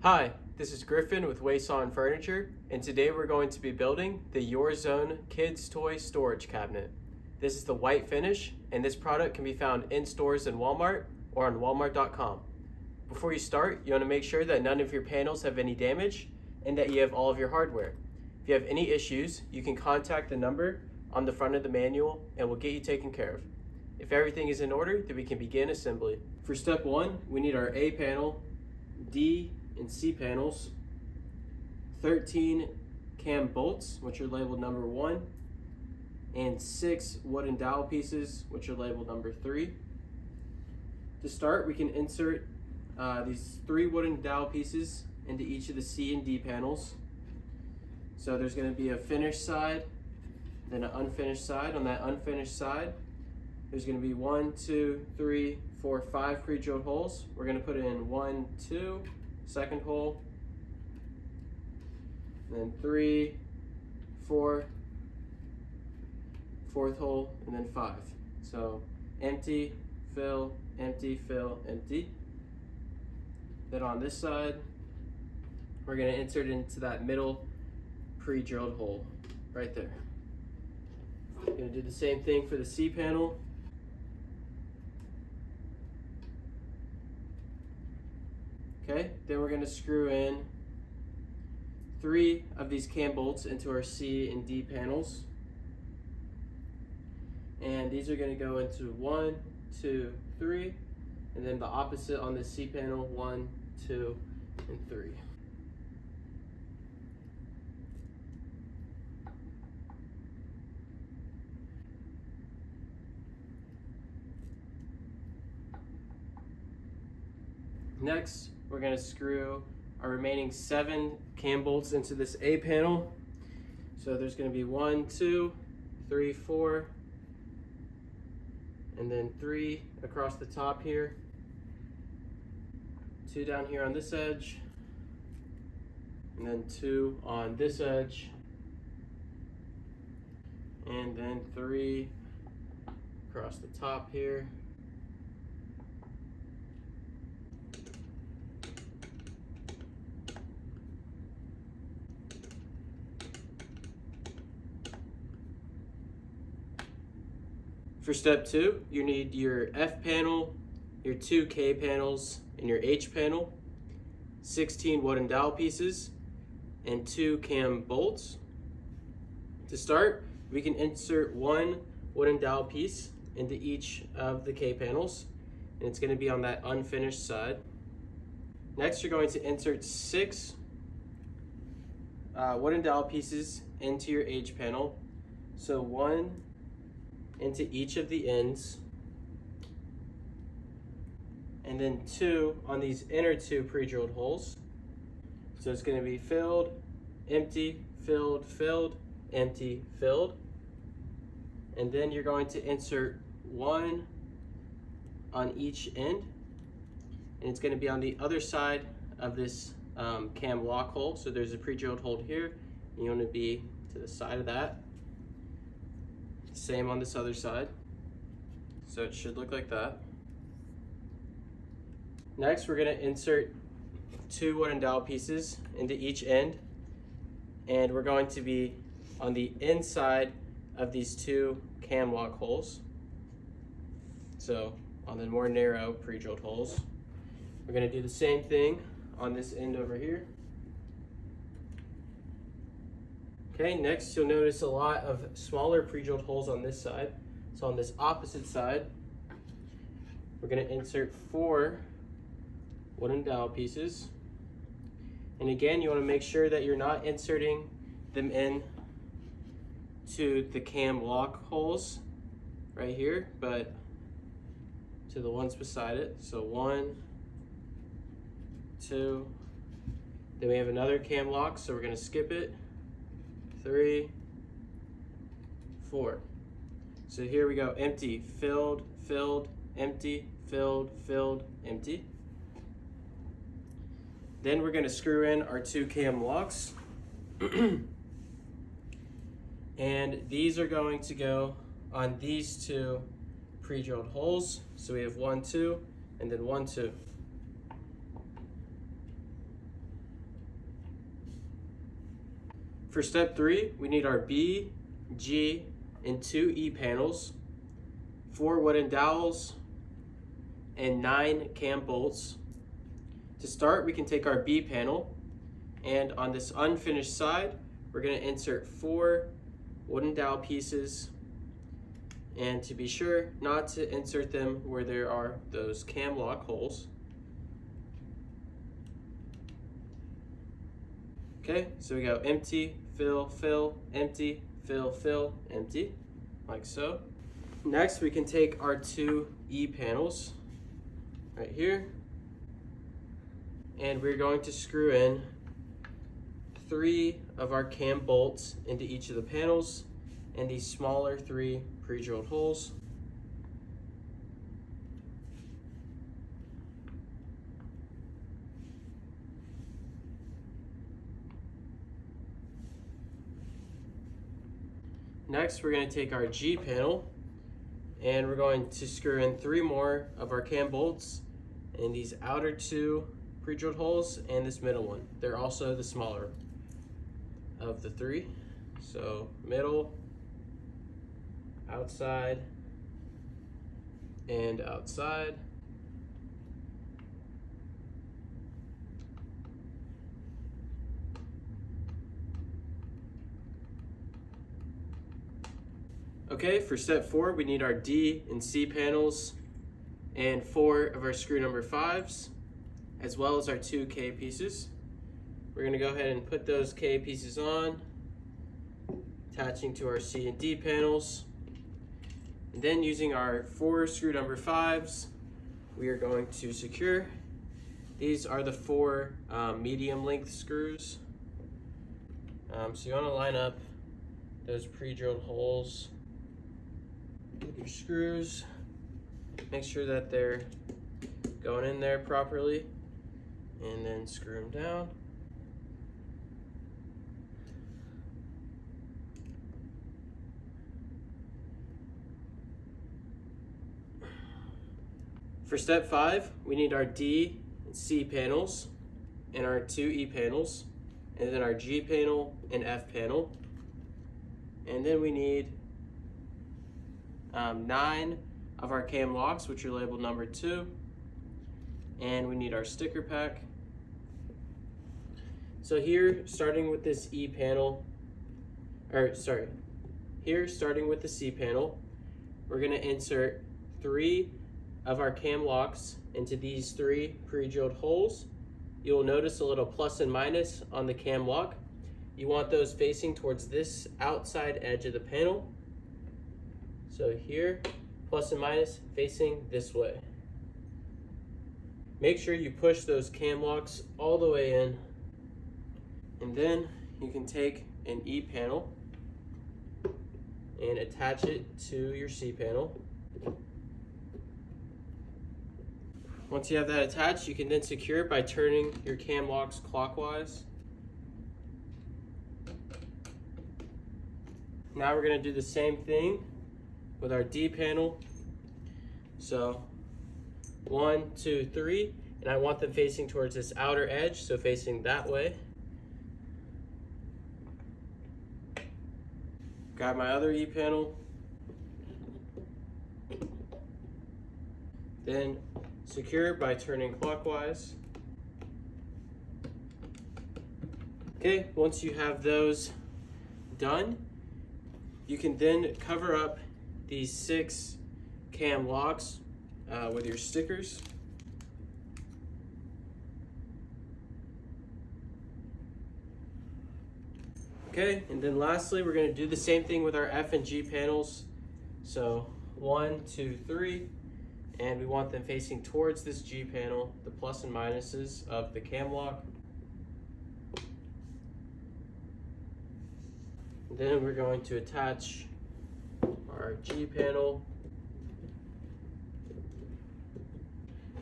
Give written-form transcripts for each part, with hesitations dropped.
Hi, this is Griffin with Wayson Furniture, and today we're going to be building the Your Zone Kids Toy Storage Cabinet. This is the white finish, and this product can be found in stores in Walmart or on walmart.com. Before you start, you want to make sure that none of your panels have any damage and that you have all of your hardware. If you have any issues, you can contact the number on the front of the manual and we'll get you taken care of. If everything is in order, then we can begin assembly. For step 1, we need our A panel, D and C panels, 13 cam bolts, which are labeled number 1, and 6 wooden dowel pieces, which are labeled number 3. To start, we can insert these 3 wooden dowel pieces into each of the C and D panels. So there's going to be a finished side, then an unfinished side. On that unfinished side, there's going to be 1, 2, 3, 4, 5 pre-drilled holes. We're going to put in 1, 2, second hole, then 3, 4, fourth hole, and then 5. So empty, fill, empty, fill, empty. Then on this side, we're going to insert into that middle pre-drilled hole right there. Going to do the same thing for the C panel. Okay, then we're going to screw in 3 of these cam bolts into our C and D panels. And these are going to go into 1, 2, 3, and then the opposite on the C panel, 1, 2, and 3. Next, we're going to screw our remaining 7 cam bolts into this A panel. So there's going to be 1, 2, 3, 4, and then 3 across the top here, 2 down here on this edge, and then 2 on this edge, and then 3 across the top here. For step 2, you need your F panel, your 2 K panels, and your H panel, 16 wooden dowel pieces, and 2 cam bolts. To start, we can insert 1 wooden dowel piece into each of the K panels, and it's going to be on that unfinished side. Next, you're going to insert 6 wooden dowel pieces into your H panel. So 1 into each of the ends, and then 2 on these inner 2 pre-drilled holes. So it's going to be filled, empty, filled, filled, empty, filled. And then you're going to insert 1 on each end, and it's going to be on the other side of this cam lock hole. So there's a pre-drilled hole here, and you want to be to the side of that. Same on this other side. So it should look like that. Next, we're going to insert 2 wooden dowel pieces into each end, and we're going to be on the inside of these 2 cam lock holes. So on the more narrow pre-drilled holes. We're going to do the same thing on this end over here. Okay, next you'll notice a lot of smaller pre-drilled holes on this side. So on this opposite side, we're going to insert 4 wooden dowel pieces. And again, you want to make sure that you're not inserting them in to the cam lock holes right here, but to the ones beside it. So 1, 2, then we have another cam lock, so we're going to skip it. 3, 4. So here we go, empty, filled, filled, empty, filled, filled, empty. Then we're going to screw in our 2 cam locks. And these are going to go on these 2 pre-drilled holes. So we have 1, 2, and then 1, 2. For step 3, we need our B, G, and 2 E panels, 4 wooden dowels, and 9 cam bolts. To start, we can take our B panel, and on this unfinished side, we're going to insert 4 wooden dowel pieces, and to be sure not to insert them where there are those cam lock holes. Okay, so we go empty, fill, fill, empty, fill, fill, empty, like so. Next, we can take our 2 E panels right here, and we're going to screw in 3 of our cam bolts into each of the panels and these smaller 3 pre-drilled holes. Next, we're going to take our G panel and we're going to screw in 3 more of our cam bolts in these outer 2 pre-drilled holes and this middle one. They're also the smaller of the 3. So middle, outside, and outside. Okay, for step 4, we need our D and C panels and 4 of our screw number 5s, as well as our 2 K pieces. We're going to go ahead and put those K pieces on, attaching to our C and D panels. And then using our 4 screw number 5s, we are going to secure. These are the 4 medium length screws. So you want to line up those pre-drilled holes with your screws. Make sure that they're going in there properly, and then screw them down. For step 5, we need our D and C panels and our 2 E panels, and then our G panel and F panel. And then we need 9 of our cam locks, which are labeled number 2. And we need our sticker pack. So here, starting with this E panel, here starting with the C panel, we're gonna insert 3 of our cam locks into these 3 pre-drilled holes. You'll notice a little plus and minus on the cam lock. You want those facing towards this outside edge of the panel. So here, plus and minus facing this way. Make sure you push those cam locks all the way in. And then you can take an E panel and attach it to your C panel. Once you have that attached, you can then secure it by turning your cam locks clockwise. Now we're going to do the same thing with our D panel. So 1, 2, 3, and I want them facing towards this outer edge, so facing that way. Grab my other E panel, then secure by turning clockwise. Okay, once you have those done, you can then cover up these 6 cam locks with your stickers. Okay, and then lastly, we're going to do the same thing with our F and G panels. So 1, 2, 3, and we want them facing towards this G panel, the plus and minuses of the cam lock. Then we're going to attach our G panel.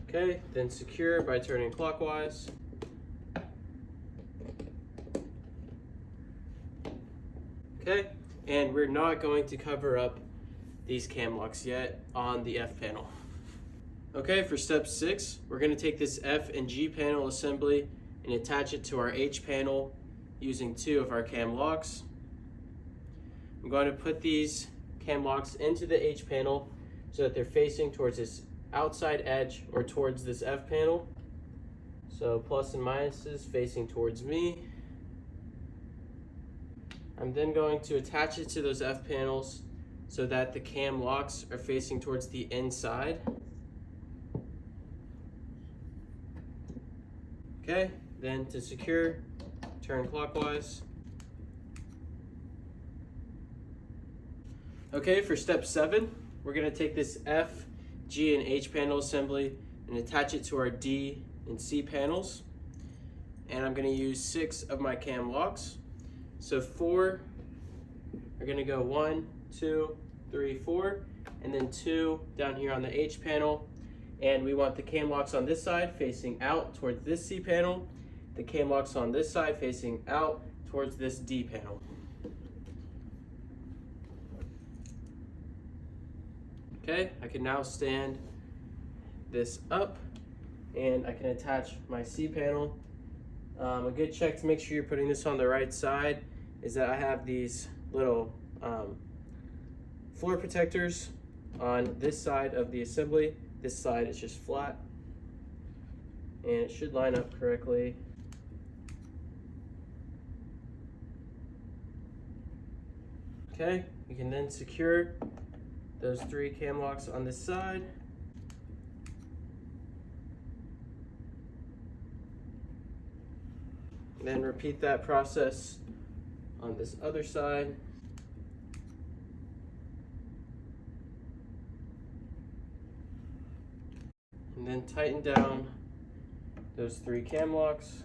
Okay, then secure by turning clockwise. Okay, and we're not going to cover up these cam locks yet on the F panel. Okay, for step 6, we're going to take this F and G panel assembly and attach it to our H panel using 2 of our cam locks. I'm going to put these cam locks into the H panel so that they're facing towards this outside edge or towards this F panel. So plus and minuses facing towards me. I'm then going to attach it to those F panels so that the cam locks are facing towards the inside. Okay, then to secure, turn clockwise. Okay, for step 7, we're going to take this F, G, and H panel assembly and attach it to our D and C panels. And I'm going to use 6 of my cam locks. So 4 are going to go 1, 2, 3, 4, and then 2 down here on the H panel. And we want the cam locks on this side facing out towards this C panel, the cam locks on this side facing out towards this D panel. Okay, I can now stand this up and I can attach my C panel. A good check to make sure you're putting this on the right side is that I have these little floor protectors on this side of the assembly. This side is just flat and it should line up correctly. Okay, you can then secure those 3 cam locks on this side. And then repeat that process on this other side. And then tighten down those 3 cam locks.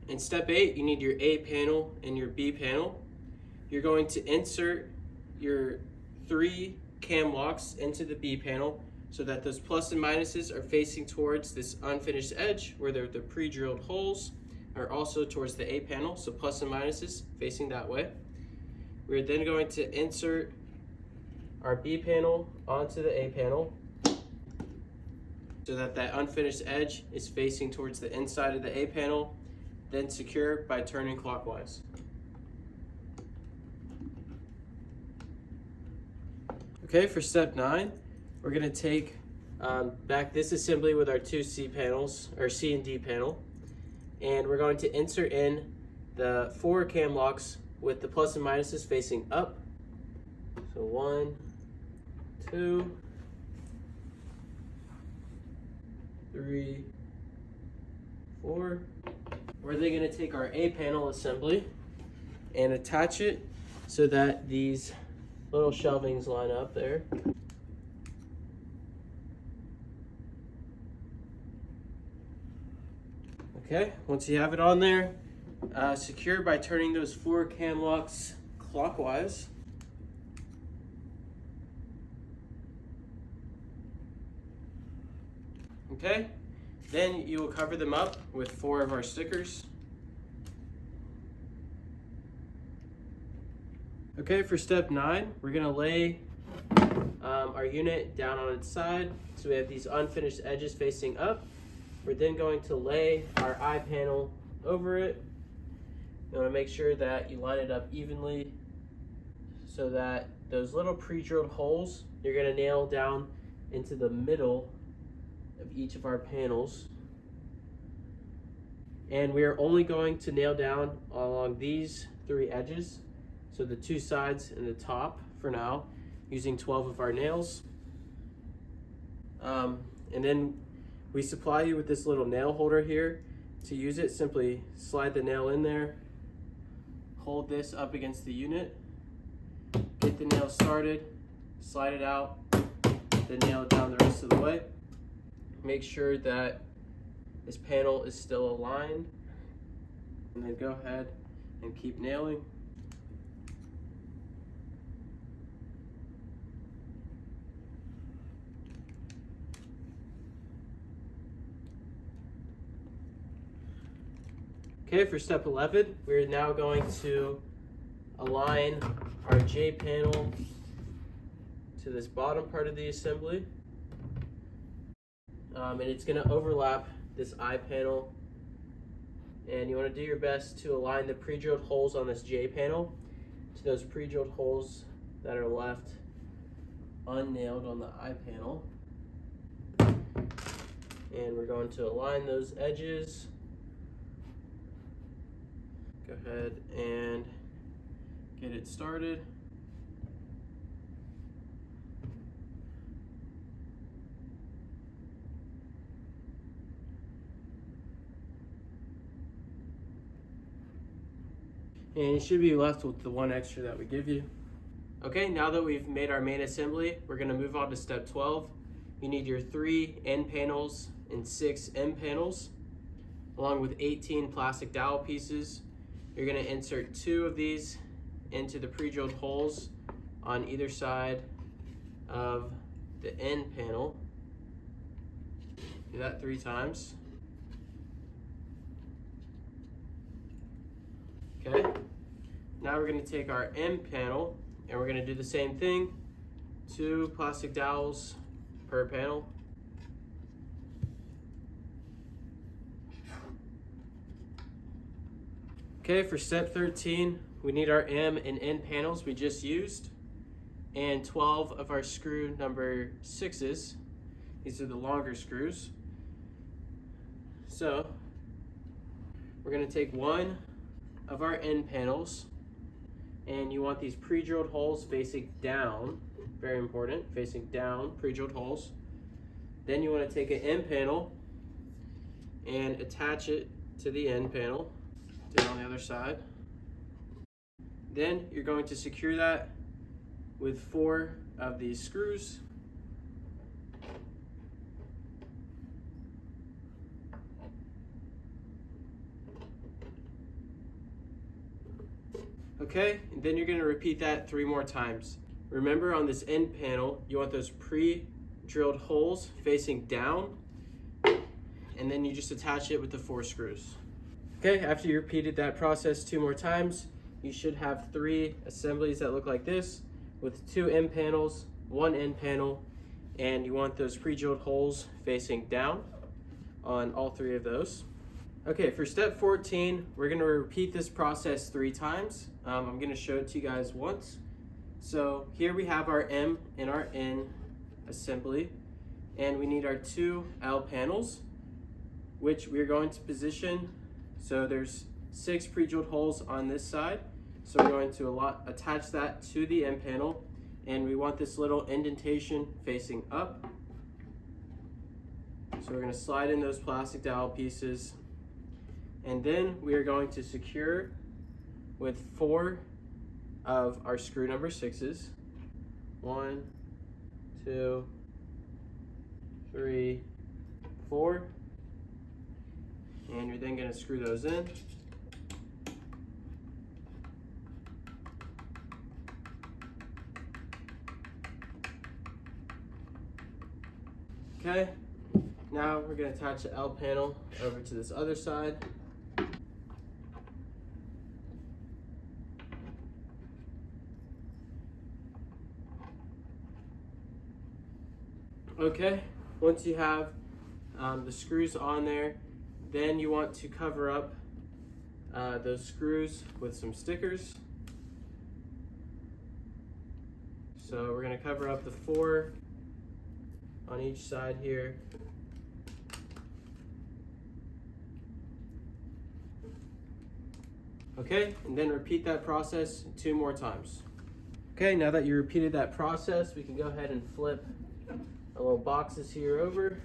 In step 8, you need your A panel and your B panel. You're going to insert your 3 cam locks into the B panel so that those plus and minuses are facing towards this unfinished edge where the pre-drilled holes are also towards the A panel, so plus and minuses facing that way. We're then going to insert our B panel onto the A panel so that that unfinished edge is facing towards the inside of the A panel, then secure by turning clockwise. Okay, for step 9, we're going to take back this assembly with our 2 C panels, or C and D panel, and we're going to insert in the 4 cam locks with the plus and minuses facing up. So 1, 2, 3, 4. We're then going to take our A panel assembly and attach it so that these little shelvings line up there. Okay, once you have it on there, secure by turning those 4 cam locks clockwise. Okay, then you will cover them up with 4 of our stickers. Okay, for step 9, we're gonna lay our unit down on its side. So we have these unfinished edges facing up. We're then going to lay our I panel over it. You want to make sure that you line it up evenly so that those little pre-drilled holes, you're going to nail down into the middle of each of our panels. And we are only going to nail down along these 3 edges, so the 2 sides and the top for now, using 12 of our nails. And then we supply you with this little nail holder here. To use it, simply slide the nail in there, hold this up against the unit, get the nail started, slide it out, then nail it down the rest of the way. Make sure that this panel is still aligned, and then go ahead and keep nailing. Okay, for step 11, we're now going to align our J panel to this bottom part of the assembly. and it's going to overlap this eye panel. And you want to do your best to align the pre-drilled holes on this J panel to those pre-drilled holes that are left unnailed on the eye panel. And we're going to align those edges. Go ahead and get it started. And you should be left with the one extra that we give you. Okay, now that we've made our main assembly, we're gonna move on to step 12. You need your 3 end panels and 6 end panels, along with 18 plastic dowel pieces. You're gonna insert 2 of these into the pre-drilled holes on either side of the end panel. Do that 3 times. Okay, now we're going to take our end panel and we're going to do the same thing. 2 plastic dowels per panel. Okay, for step 13, we need our M and N panels we just used and 12 of our screw number 6s. These are the longer screws. So we're going to take one of our end panels, and you want these pre-drilled holes facing down, very important, facing down, pre-drilled holes. Then you want to take an end panel and attach it to the end panel. Do it on the other side. Then you're going to secure that with 4 of these screws. Okay, and then you're going to repeat that 3 more times. Remember, on this end panel, you want those pre-drilled holes facing down, and then you just attach it with the 4 screws. Okay, after you repeated that process 2 more times, you should have 3 assemblies that look like this, with 2 end panels, 1 end panel, and you want those pre-drilled holes facing down on all 3 of those. Okay, for step 14, we're gonna repeat this process 3 times. I'm gonna show it to you guys once. So here we have our M and our N assembly, and we need our 2 L panels, which we're going to position. So there's 6 pre-drilled holes on this side. So we're going to attach that to the end panel, and we want this little indentation facing up. So we're gonna slide in those plastic dowel pieces, and then we are going to secure with 4 of our screw number 6s. 1, 2, 3, 4. And you're then going to screw those in. Okay, now we're going to attach the L panel over to this other side. Okay, once you have the screws on there, then you want to cover up those screws with some stickers. So we're going to cover up the 4 on each side here. Okay, and then repeat that process 2 more times. Okay, now that you repeated that process, we can go ahead and flip our little boxes here over.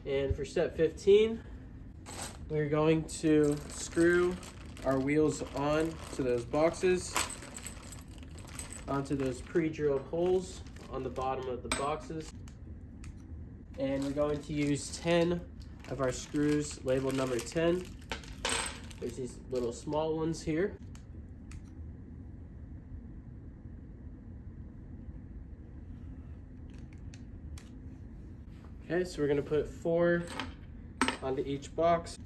And for step 15, we're going to screw our wheels on to those boxes, onto those pre-drilled holes on the bottom of the boxes. And we're going to use 10 of our screws labeled number 10. There's these little small ones here. Okay, so we're going to put 4 onto each box.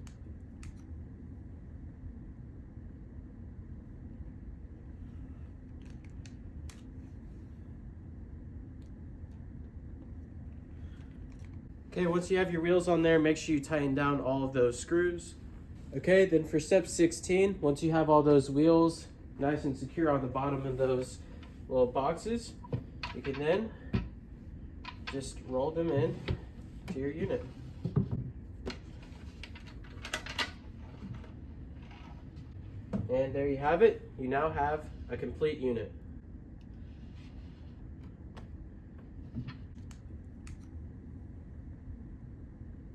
Okay, once you have your wheels on there, make sure you tighten down all of those screws. Okay, then for step 16, once you have all those wheels nice and secure on the bottom of those little boxes, you can then just roll them in to your unit. And there you have it. You now have a complete unit.